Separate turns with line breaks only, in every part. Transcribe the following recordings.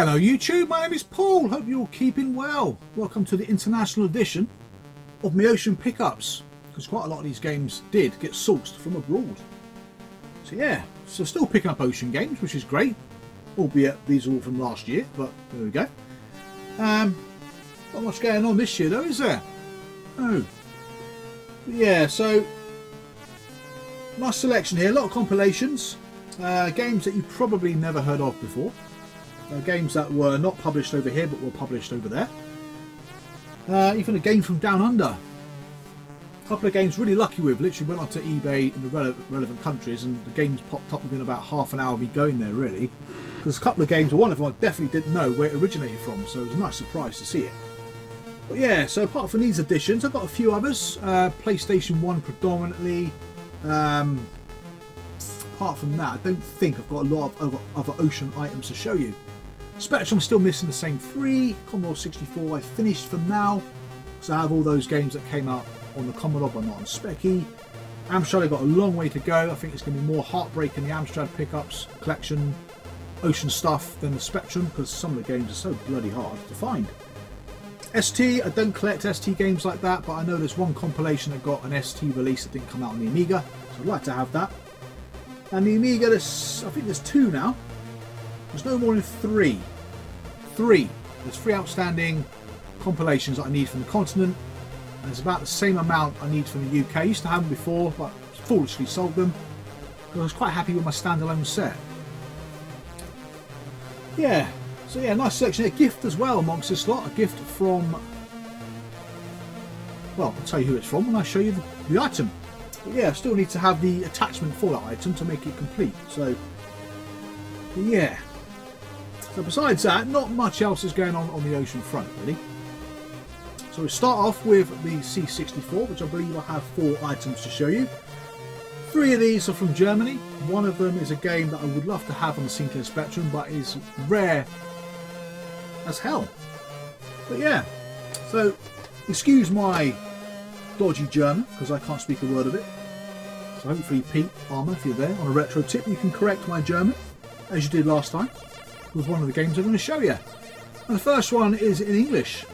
Hello YouTube, my name is Paul, hope you're all keeping well. Welcome to the international edition of my Ocean Pickups, because quite a lot of these games did get sourced from abroad. So yeah, so still picking up Ocean games, which is great, albeit these are all from last year, but there we go. Not much going on this year though, is there? Oh. But yeah, so nice selection here, a lot of compilations, games that you probably never heard of before. Games that were not published over here but were published over there. Even a game from down under. A couple of games really lucky with, literally went onto eBay in the relevant countries and the games popped up within about half an hour of me going there really. Because a couple of games, or one of them I definitely didn't know where it originated from, so it was a nice surprise to see it. But yeah, so apart from these editions I've got a few others, PlayStation 1 predominantly. Apart from that I don't think I've got a lot of other Ocean items to show you. Spectrum still missing the same three. Commodore 64 I finished for now, so I have all those games that came out on the Commodore but not on Specky. Amstrad I've got a long way to go. I think it's going to be more heartbreak in the Amstrad pickups collection Ocean stuff than the Spectrum, because some of the games are so bloody hard to find. ST, I don't collect ST games like that, but I know there's one compilation that got an ST release that didn't come out on the Amiga, so I'd like to have that. And the Amiga, I think there's two now. There's no more than three. There's three outstanding compilations that I need from the continent. And it's about the same amount I need from the UK. I used to have them before, but foolishly sold them because I was quite happy with my standalone set. Yeah, so yeah, nice selection. A gift as well amongst this lot. A gift from, well, I'll tell you who it's from when I show you the item. But yeah, I still need to have the attachment for that item to make it complete. So yeah. So besides that, not much else is going on the Ocean front really. So we start off with the C64, which I believe I have 4 items to show you. 3 of these are from Germany. One of them is a game that I would love to have on the Sinclair Spectrum, but is rare as hell. But yeah, so excuse my dodgy German, because I can't speak a word of it. So hopefully Pete Armour, if you're there on a retro tip, you can correct my German, as you did last time, with one of the games I'm going to show you. And the first one is in English.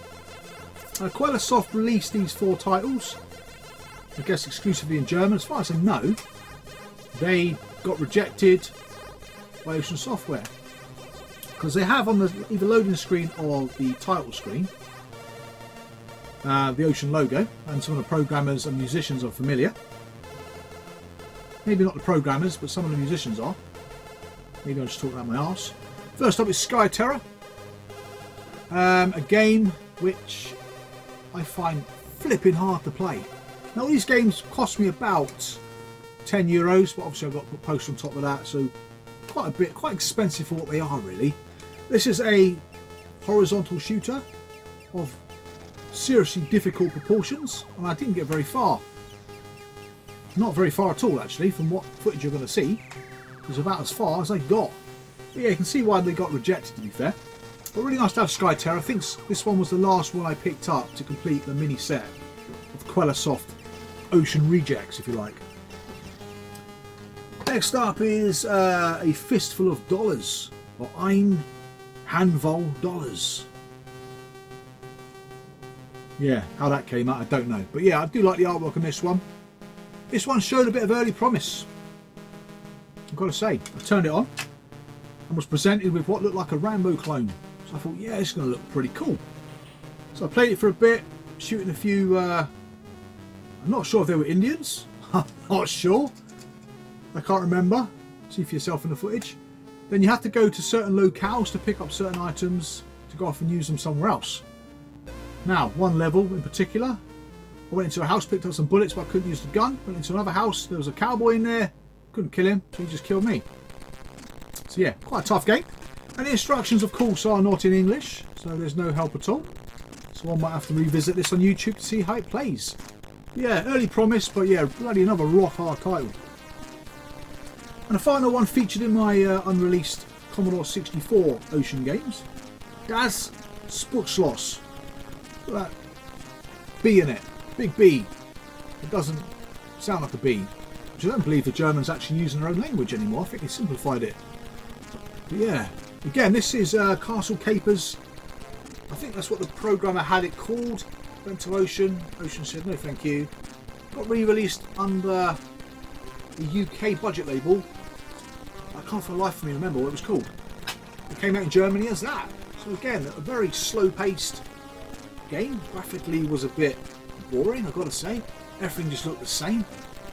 Quellasoft released these 4 titles, I guess exclusively in German. As far as I know, they got rejected by Ocean Software, because they have on the either loading screen or the title screen the Ocean logo, and some of the programmers and musicians are familiar. Maybe not the programmers, but some of the musicians are. Maybe I'll just talk about my arse. First up is Sky Terror, a game which I find flipping hard to play. Now these games cost me about €10, but obviously I've got to put post on top of that, so quite expensive for what they are really. This is a horizontal shooter of seriously difficult proportions, and I didn't get very far. Not very far at all actually, from what footage you're going to see. It was about as far as I got. But yeah, you can see why they got rejected, to be fair. But really nice to have Sky Terror. I think this one was the last one I picked up to complete the mini set of Quellasoft Ocean rejects, if you like. Next up is a Fistful of Dollars, or Ein Handvoll Dollars. Yeah, how that came out I don't know, but yeah, I do like the artwork on this one. This one showed a bit of early promise, I've got to say. I turned it on and was presented with what looked like a Rambo clone, so I thought, yeah, it's going to look pretty cool. So I played it for a bit, shooting a few, I'm not sure if they were Indians, I'm not sure, I can't remember, see for yourself in the footage. Then you have to go to certain locales to pick up certain items to go off and use them somewhere else. Now, one level in particular, I went into a house, picked up some bullets, but I couldn't use the gun. Went into another house, there was a cowboy in there, couldn't kill him, so he just killed me. So yeah, quite a tough game. And the instructions, of course, are not in English, so there's no help at all. So one might have to revisit this on YouTube to see how it plays. Yeah, early promise, but yeah, bloody another rock hard title. And the final one featured in my unreleased Commodore 64 Ocean games. Das Spuckschloss. Look at that B in it. Big B. It doesn't sound like a B. Which I don't believe the Germans actually using their own language anymore. I think they simplified it. But yeah, Again, this is Castle Capers. I think that's what the programmer had it called. Went to Ocean. Ocean said no thank you. Got re-released under the UK budget label. I can't for the life of me remember what it was called. It came out in Germany as that. So again, a very slow-paced game. Graphically was a bit boring, I've got to say. Everything just looked the same.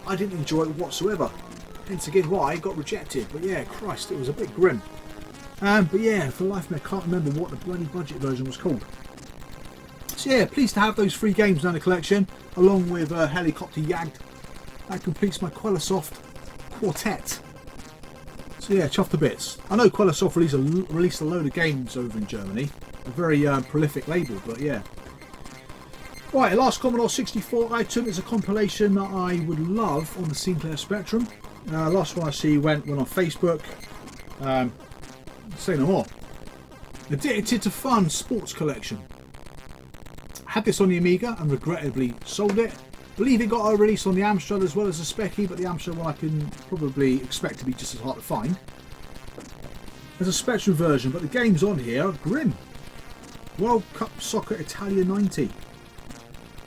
I didn't enjoy it whatsoever. Hence again why I got rejected. But yeah, Christ, it was a bit grim. But yeah, for the life of me, I can't remember what the bloody budget version was called. So yeah, pleased to have those 3 games in the collection, along with Helicopter Jagd. That completes my Quellasoft quartet. So yeah, chuffed to bits. I know Quellasoft released a load of games over in Germany. A very prolific label, but yeah. Right, the last Commodore 64 item is a compilation that I would love on the Sinclair Spectrum. Last one I see went on Facebook. Say no more. Addicted to Fun Sports Collection. Had this on the Amiga and regrettably sold it. Believe it got a release on the Amstrad as well as the Speccy, but the Amstrad one I can probably expect to be just as hard to find. There's a Spectrum version, but the games on here are grim. World Cup Soccer Italia 90.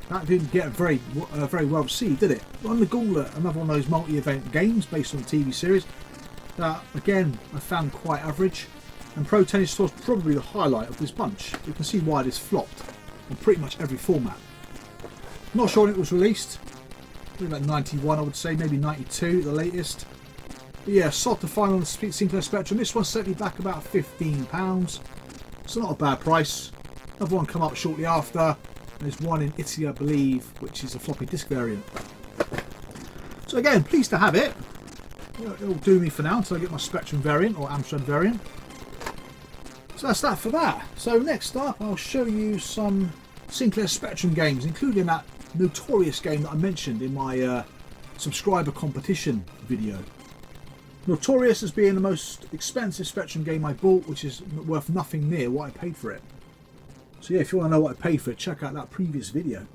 That didn't get very well received, did it? On the Gauntlet, another one of those multi-event games based on the TV series that, again, I found quite average. And Pro Tennis Tour is probably the highlight of this bunch. You can see why this flopped in pretty much every format. Not sure when it was released. Maybe like 91, I would say, maybe 92 at the latest. But yeah, sod to find on the Sinclair Spectrum. This one set me back about £15. So not a bad price. Another one come up shortly after. There's one in Italy, I believe, which is a floppy disk variant. So again, pleased to have it. It'll do me for now until I get my Spectrum variant or Amstrad variant. So that's that for that. So next up, I'll show you some Sinclair Spectrum games, including that Notorious game that I mentioned in my subscriber competition video. Notorious as being the most expensive Spectrum game I bought, which is worth nothing near what I paid for it. So yeah, if you want to know what I paid for it, check out that previous video.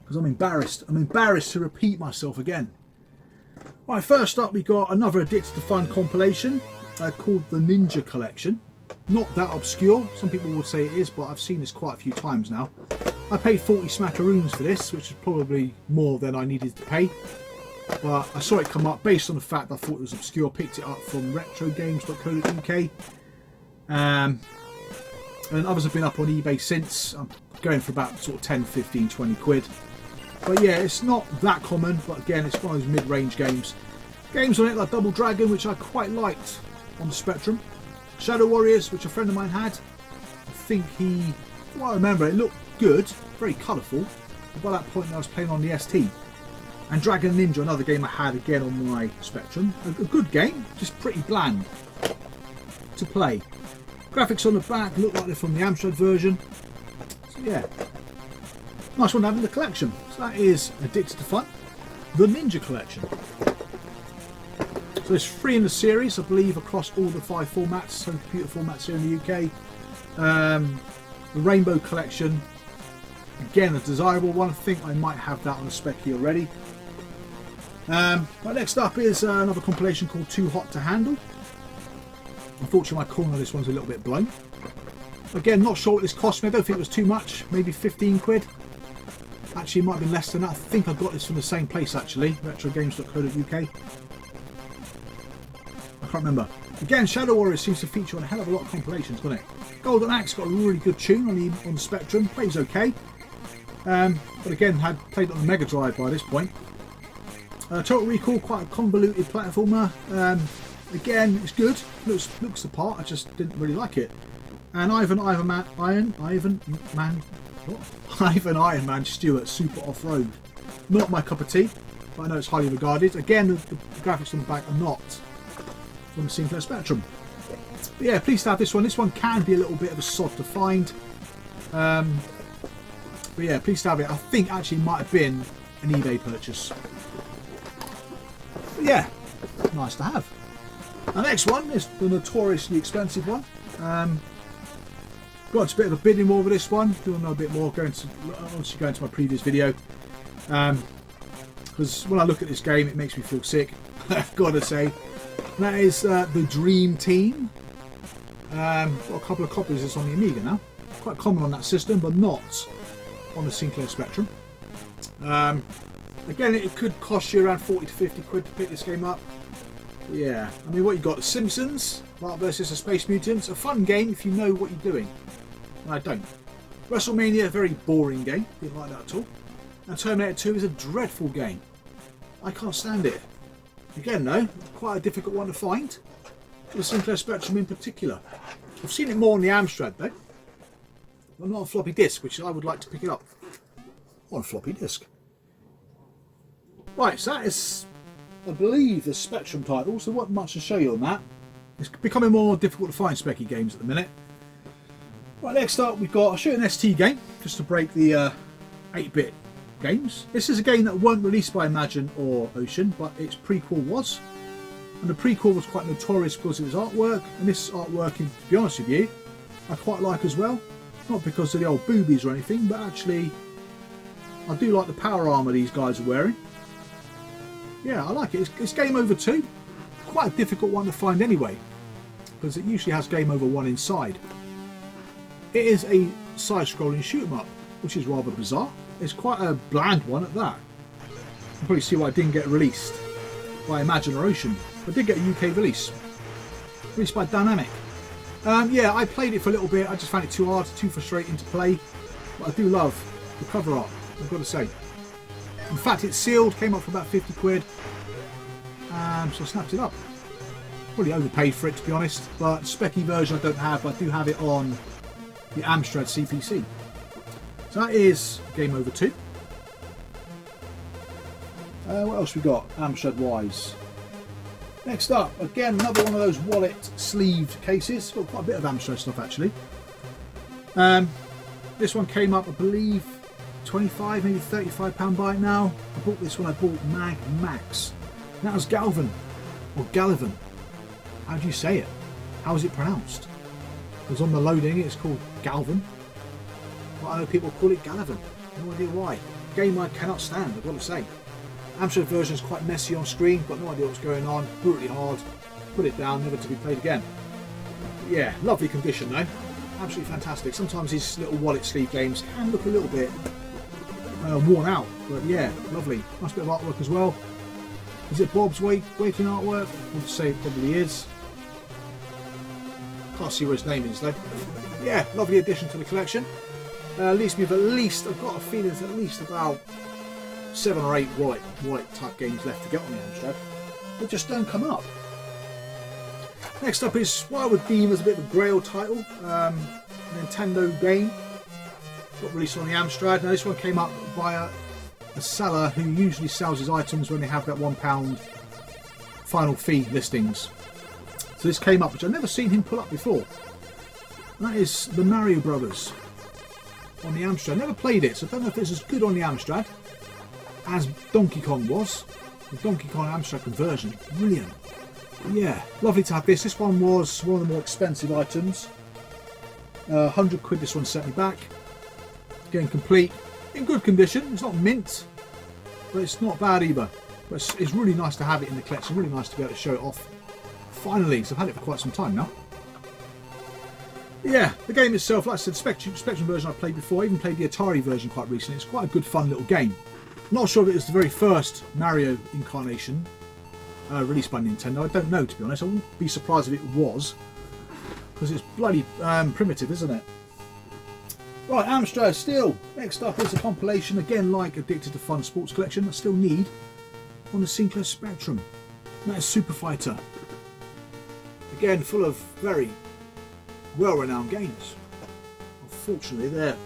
Because I'm embarrassed. I'm embarrassed to repeat myself again. Right, first up we got another Addicted to Fun compilation called the Ninja Collection. Not that obscure. Some people would say it is, but I've seen this quite a few times now. I paid 40 smackaroons for this, which is probably more than I needed to pay. But I saw it come up based on the fact that I thought it was obscure. Picked it up from retrogames.co.uk. And others have been up on eBay since. I'm going for about sort of 10, 15, 20 quid. But yeah, it's not that common, but again, it's one of those mid-range games. Games on it like Double Dragon, which I quite liked on the Spectrum. Shadow Warriors, which a friend of mine had. I think I remember, it looked good, very colourful. But by that point I was playing on the ST. And Dragon Ninja, another game I had again on my Spectrum. A good game, just pretty bland to play. Graphics on the back look like they're from the Amstrad version. So yeah, nice one to have in the collection. So that is Addicted to Fun, the Ninja Collection. So there's 3 in the series, I believe, across all the 5 formats, so computer formats here in the UK. The Rainbow Collection, again a desirable one. I think I might have that on the Speccy already. But next up is another compilation called Too Hot to Handle. Unfortunately, my corner of this one's a little bit blown. Again, not sure what this cost me. I don't think it was too much. Maybe 15 quid. Actually, it might have been less than that. I think I got this from the same place, actually. retrogames.co.uk. I can't remember. Again, Shadow Warriors seems to feature on a hell of a lot of compilations, doesn't it? Golden Axe got a really good tune on the Spectrum. Plays okay. But again, had played it on the Mega Drive by this point. Total Recall, quite a convoluted platformer. Again, it's good. Looks the part. I just didn't really like it. And Ivan Iron Man Stewart Super Off Road. Not my cup of tea, but I know it's highly regarded. Again, the graphics on the back are not from the Sinclair Spectrum. But yeah, pleased to have this one. This one can be a little bit of a sod to find. But yeah, pleased to have it. I think actually it might have been an eBay purchase. But yeah, nice to have. The next one is the notoriously expensive one. Got a bit of a bidding war with this one. If you want to know a bit more, obviously go into my previous video. Because when I look at this game, it makes me feel sick. I've got to say. And that is the Dream Team. Got a couple of copies of this on the Amiga now. Quite common on that system, but not on the Sinclair Spectrum. Again, it could cost you around 40 to 50 quid to pick this game up. But yeah, I mean, what you got? The Simpsons, Mark versus the Space Mutants. A fun game if you know what you're doing. And I don't. WrestleMania, a very boring game. Didn't like that at all. And Terminator 2 is a dreadful game. I can't stand it. Again, though, quite a difficult one to find. For the Sinclair Spectrum in particular. I've seen it more on the Amstrad though. But not on floppy disk, which I would like to pick it up on floppy disk. Right, so that is, I believe, the Spectrum titles. There wasn't much to show you on that. It's becoming more difficult to find specky games at the minute. Right, next up we've got, I'll show you an ST game, just to break the 8-bit games. This is a game that weren't released by Imagine or Ocean, but its prequel was. And the prequel was quite notorious because of its artwork, and this artwork, to be honest with you, I quite like as well. Not because of the old boobies or anything, but actually I do like the power armour these guys are wearing. Yeah, I like it. It's Game Over 2. Quite a difficult one to find anyway, because it usually has Game Over 1 inside. It is a side-scrolling shoot-'em-up, which is rather bizarre. It's quite a bland one at that. You can probably see why it didn't get released by Imagine or Ocean. But did get a UK release. Released by Dynamic. Yeah, I played it for a little bit. I just found it too hard, too frustrating to play. But I do love the cover art, I've got to say. In fact, it's sealed, came up for about 50 quid. So I snapped it up. Probably overpaid for it, to be honest. But specky version I don't have, but I do have it on the Amstrad CPC. So that is Game Over 2. What else we got, Amstrad-wise? Next up, again, another one of those wallet sleeved cases. Got quite a bit of Amstrad stuff, actually. This one came up, I believe, 25, maybe £35 buy it now. I bought this one, I bought Mag Max. That was Galvin, or Gallivan. How do you say it? How is it pronounced? Because on the loading it's called Galvin. But I know people call it Gallivan. No idea why. Game I cannot stand, I've got to say. Amstrad version is quite messy on screen, got no idea what's going on, brutally hard, put it down, never to be played again. But yeah, lovely condition though, absolutely fantastic. Sometimes these little wallet sleeve games can look a little bit worn out, but yeah, lovely. Nice bit of artwork as well. Is it Bob's waiting artwork? I would say it probably is. Can't see what his name is though. Yeah, lovely addition to the collection. Leaves me with at least, I've got a feeling there's at least about 7 or 8 wallet type games left to get on the Amstrad. They just don't come up. Next up is what I would deem as a bit of a grail title. A Nintendo game. Got released on the Amstrad. Now this one came up by a seller who usually sells his items when they have that £1 final fee listings. So this came up, which I've never seen him pull up before. And that is the Mario Brothers on the Amstrad. Never played it, so I don't know if it's as good on the Amstrad as Donkey Kong was. The Donkey Kong Amstrad conversion, brilliant. But yeah, lovely to have this. This one was one of the more expensive items. 100 quid this one sent me back. Again, complete, in good condition. It's not mint, but it's not bad either. But it's really nice to have it in the collection. Really nice to be able to show it off. Finally, because I've had it for quite some time now. But yeah, the game itself, like I said, Spectrum version I've played before. I even played the Atari version quite recently. It's quite a good, fun little game. Not sure if it was the very first Mario incarnation released by Nintendo. I don't know, to be honest. I wouldn't be surprised if it was, because it's bloody primitive, isn't it? Right, Amstrad still. Next up is a compilation, again like Addicted to Fun Sports Collection, I still need on the Sinclair Spectrum. And that is Super Fighter. Again, full of very well-renowned games. Unfortunately, they're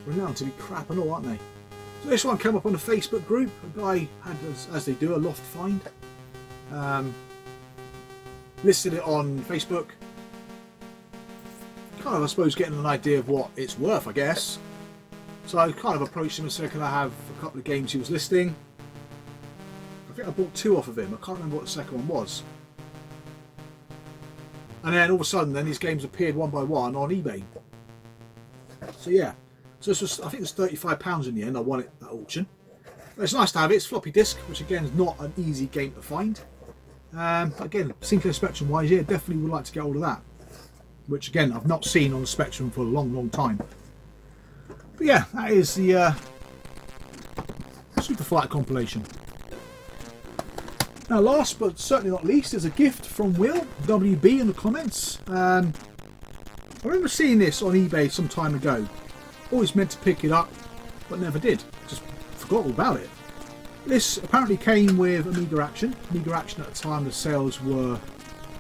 renowned to be crap and all, aren't they? So this one came up on a Facebook group. A guy had, as they do, a loft find. Listed it on Facebook. Kind of, I suppose, getting an idea of what it's worth, I guess. So I kind of approached him and said, can I have a couple of games he was listing? I think I bought 2 off of him. I can't remember what the second one was. And then all of a sudden, then these games appeared one by one on eBay. So yeah. So this was, I think it was £35 in the end. I won it at auction. But it's nice to have it. It's floppy disk, which again is not an easy game to find. But again, Sinclair Spectrum wise, yeah, definitely would like to get hold of that. which again I've not seen on the Spectrum for a long time. But yeah, that is the Super Fighter compilation. Now last but certainly not least is a gift from Will WB in the comments. I remember seeing this on eBay some time ago. Always meant to pick it up but never did, just forgot all about it. This apparently came with Amiga Action. Amiga Action at the time the sales were,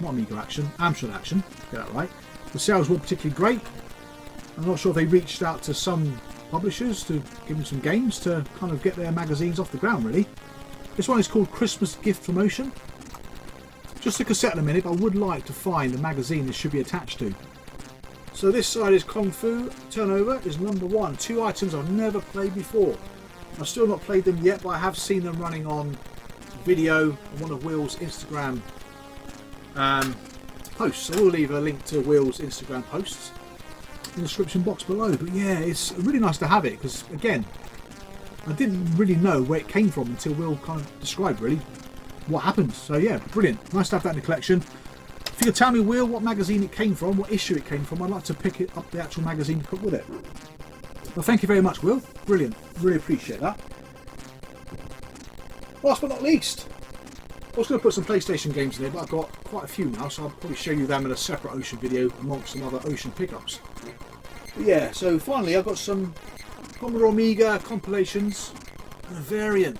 not Amiga Action, Amstrad Action, get that right. The sales weren't particularly great. I'm not sure if they reached out to some publishers to give them some games to kind of get their magazines off the ground really. This one is called Christmas Gift Promotion. Just a cassette in a minute, but I would like to find the magazine this should be attached to. So this side is Kung Fu, Turnover is number 1. 2 items I've never played before. I've still not played them yet, but I have seen them running on video on one of Will's Instagram posts. I will leave a link to Will's Instagram posts in the description box below. But yeah, it's really nice to have it because again, I didn't really know where it came from until Will kind of described really what happened. So yeah, brilliant. Nice to have that in the collection. If you could tell me, Will, what magazine it came from, what issue it came from, I'd like to pick it up, the actual magazine, to put with it. Well, thank you very much, Will. Brilliant. Really appreciate that. Last but not least, I was going to put some PlayStation games in there, but I've got quite a few now, so I'll probably show you them in a separate Ocean video amongst some other Ocean pickups. But yeah, so finally I've got some Commodore Amiga compilations and a variant.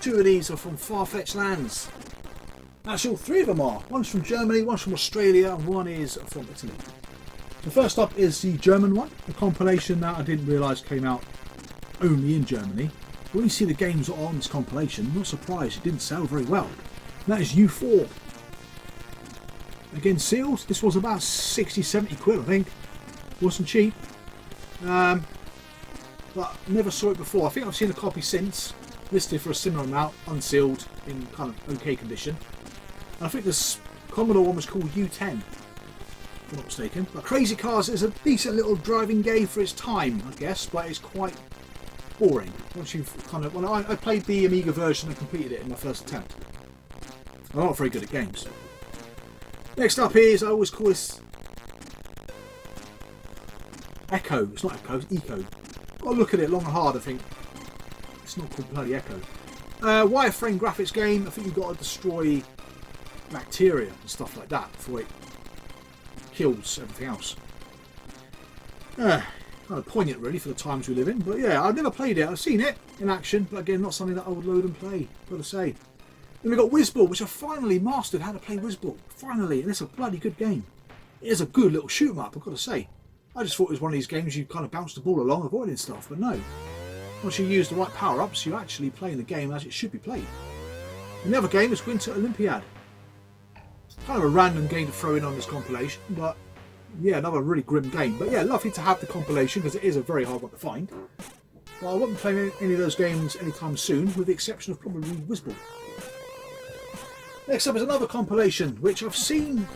2 of these are from Far-Fetched Lands. Actually, all 3 of them are. One's from Germany, one's from Australia, and one is from Italy. The first up is the German one, a compilation that I didn't realise came out only in Germany. When you see the games that are on this compilation, I'm not surprised it didn't sell very well. And that is U4. Again, sealed. This was about 60-70 quid, I think. Wasn't cheap. But never saw it before. I think I've seen a copy since, listed for a similar amount, unsealed, in kind of okay condition. And I think this Commodore one was called U10. If I'm not mistaken. But Crazy Cars is a decent little driving game for its time, I guess, but it's quite boring. Once you've kind of, well, I played the Amiga version and completed it in my first attempt. I'm not very good at games. Next up is, I always call this Echo. It's not Echo, it's Eco. Got to look at it long and hard, I think. It's not called bloody Echo. Wireframe graphics game. I think you've got to destroy bacteria and stuff like that before it kills everything else. Kind of poignant really for the times we live in, but yeah, I've never played it. I've seen it in action, but again, not something that I would load and play, got to say. Then we've got Whizball, which I finally mastered how to play Whizball. Finally, and it's a bloody good game. It is a good little shoot 'em up, I've got to say. I just thought it was one of these games you kind of bounce the ball along avoiding stuff, but no. Once you use the right power-ups, you're actually playing the game as it should be played. The other game is Winter Olympiad. Kind of a random game to throw in on this compilation, but yeah, another really grim game. But yeah, lovely to have the compilation because it is a very hard one to find. But I won't be playing any of those games anytime soon, with the exception of probably Whizball. Next up is another compilation, which I've seen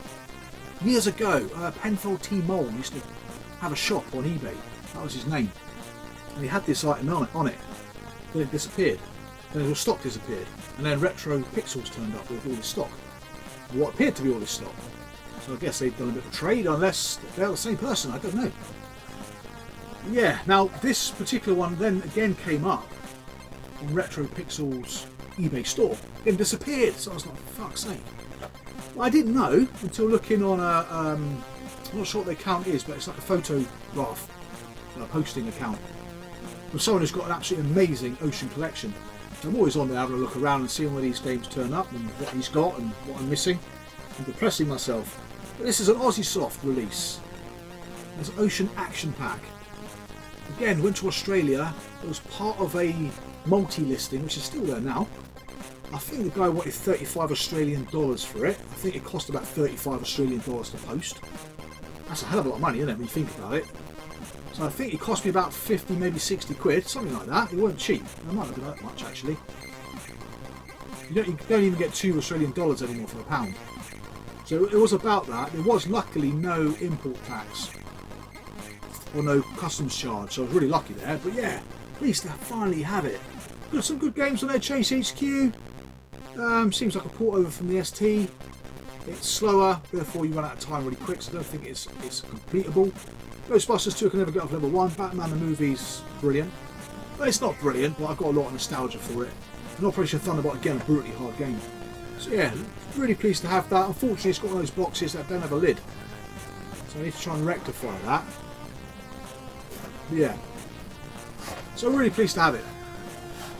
years ago. Penfold T. Mole used to have a shop on eBay. That was his name. And he had this item on it. Then it disappeared. Then his stock disappeared. And then Retro Pixels turned up with all his stock. What appeared to be all his stock. So I guess they've done a bit of trade, unless they're the same person, I don't know. Yeah, now this particular one then again came up on Retro Pixels eBay store. It disappeared, so I was like, for fuck's sake. Well, I didn't know until looking on a, I'm not sure what the account is, but it's like a photograph posting account with someone who's got an absolutely amazing Ocean collection. I'm always on there having a look around and seeing where these games turn up and what he's got and what I'm missing and depressing myself. But this is an Aussie Soft release. There's an Ocean Action Pack. Again, went to Australia. It was part of a multi-listing, which is still there now. I think the guy wanted 35 Australian dollars for it. I think it cost about 35 Australian dollars to post. That's a hell of a lot of money, isn't it, when you think about it? So I think it cost me about 50, maybe 60 quid, something like that. It wasn't cheap. It might not be that much, actually. You don't even get 2 Australian dollars anymore for a pound. So it was about that. There was luckily no import tax or no customs charge, so I was really lucky there. But yeah, at least I finally have it. Got some good games on there. Chase HQ. Seems like a port over from the ST. It's slower, therefore you run out of time really quick, so I don't think it's completable. Ghostbusters 2 I can never get off level 1. Batman the movie's brilliant. But it's not brilliant, but I've got a lot of nostalgia for it. And Operation Thunderbolt, again, a brutally hard game. So yeah, really pleased to have that. Unfortunately, it's got one of those boxes that don't have a lid. So I need to try and rectify that. But yeah. So really pleased to have it.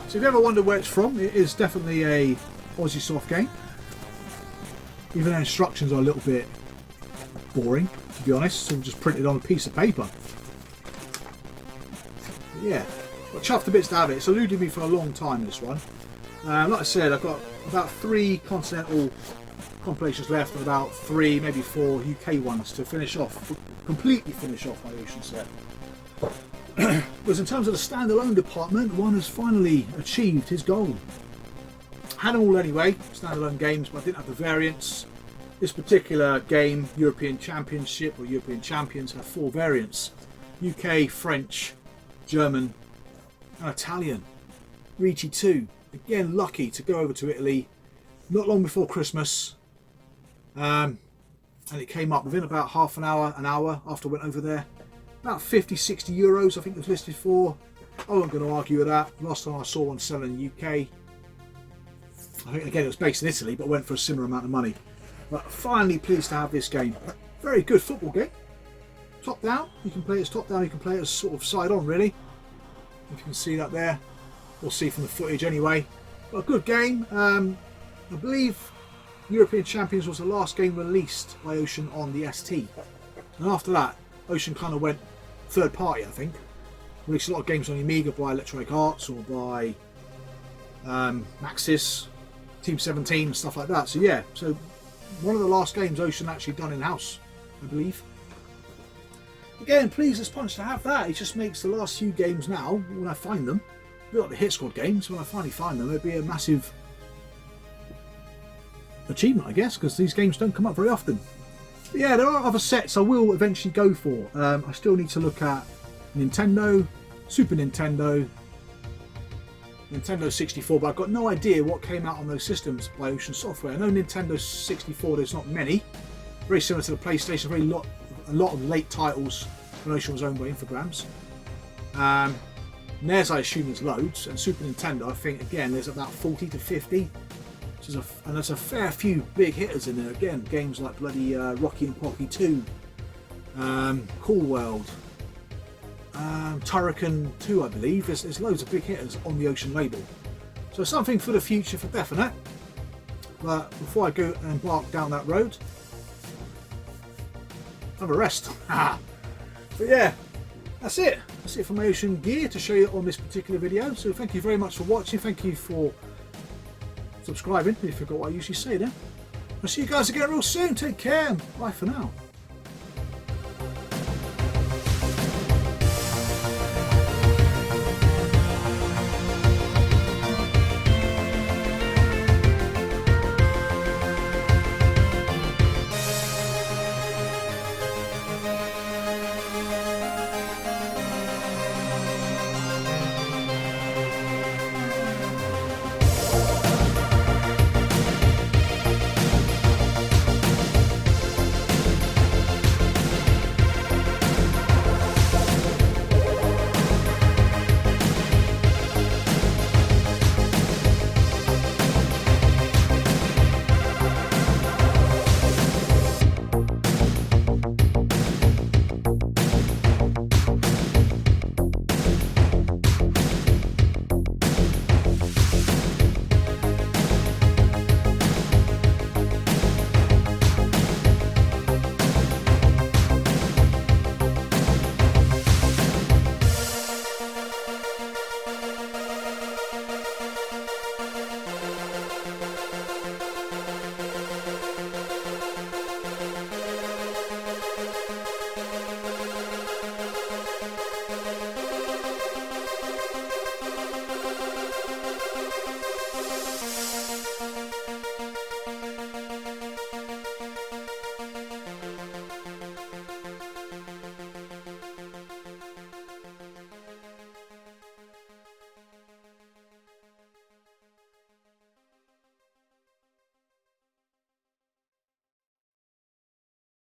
So if you ever wonder where it's from, it is definitely a Aussie soft game. Even though instructions are a little bit boring, to be honest. It's all just printed on a piece of paper. But yeah, got chuffed to bits to have it. It's eluded me for a long time, this one. Like I said, I've got about 3 continental compilations left and about 3, maybe 4 UK ones to finish off, completely finish off my Ocean set. Because in terms of the standalone department, one has finally achieved his goal. Had them all anyway, standalone games, but I didn't have the variants. This particular game, European Championship or European Champions, had 4 variants: UK, French, German, and Italian. Ricci 2, again lucky to go over to Italy not long before Christmas, and it came up within about half an hour after I went over there. About 50-60 euros I think it was listed for. I wasn't going to argue with that. Last time I saw one selling in the UK, I think again it was based in Italy, but went for a similar amount of money. But finally pleased to have this game. Very good football game. Top down, you can play it as top down, you can play it as sort of side on really. If you can see that there. We'll see from the footage anyway. But a good game. I believe European Champions was the last game released by Ocean on the ST. And after that, Ocean kind of went third party, I think. Released a lot of games on the Amiga by Electronic Arts or by Maxis, Team 17, stuff like that. So yeah, so one of the last games Ocean actually done in-house, I believe. Again, pleased as punch to have that. It just makes the last few games now, when I find them, a bit like the Hit Squad games, when I finally find them, it'd be a massive achievement, I guess, because these games don't come up very often. But yeah, there are other sets I will eventually go for. I still need to look at Nintendo, Super Nintendo, Nintendo 64, but I've got no idea what came out on those systems by Ocean Software. I know Nintendo 64, there's not many. Very similar to the PlayStation, a lot of late titles when Ocean was owned by Infogrames. NES, I assume there's loads, and Super Nintendo, I think, again, there's about 40 to 50. And there's a fair few big hitters in there. Again, games like bloody Rocky and Pocky 2, Cool World, Turrican 2, I believe. There's loads of big hitters on the Ocean label. So something for the future for definite. But before I go and embark down that road, have a rest. But yeah, that's it. That's it for my Ocean gear to show you on this particular video. So thank you very much for watching. Thank you for subscribing if you forgot what I usually say then. I'll see you guys again real soon. Take care. Bye for now.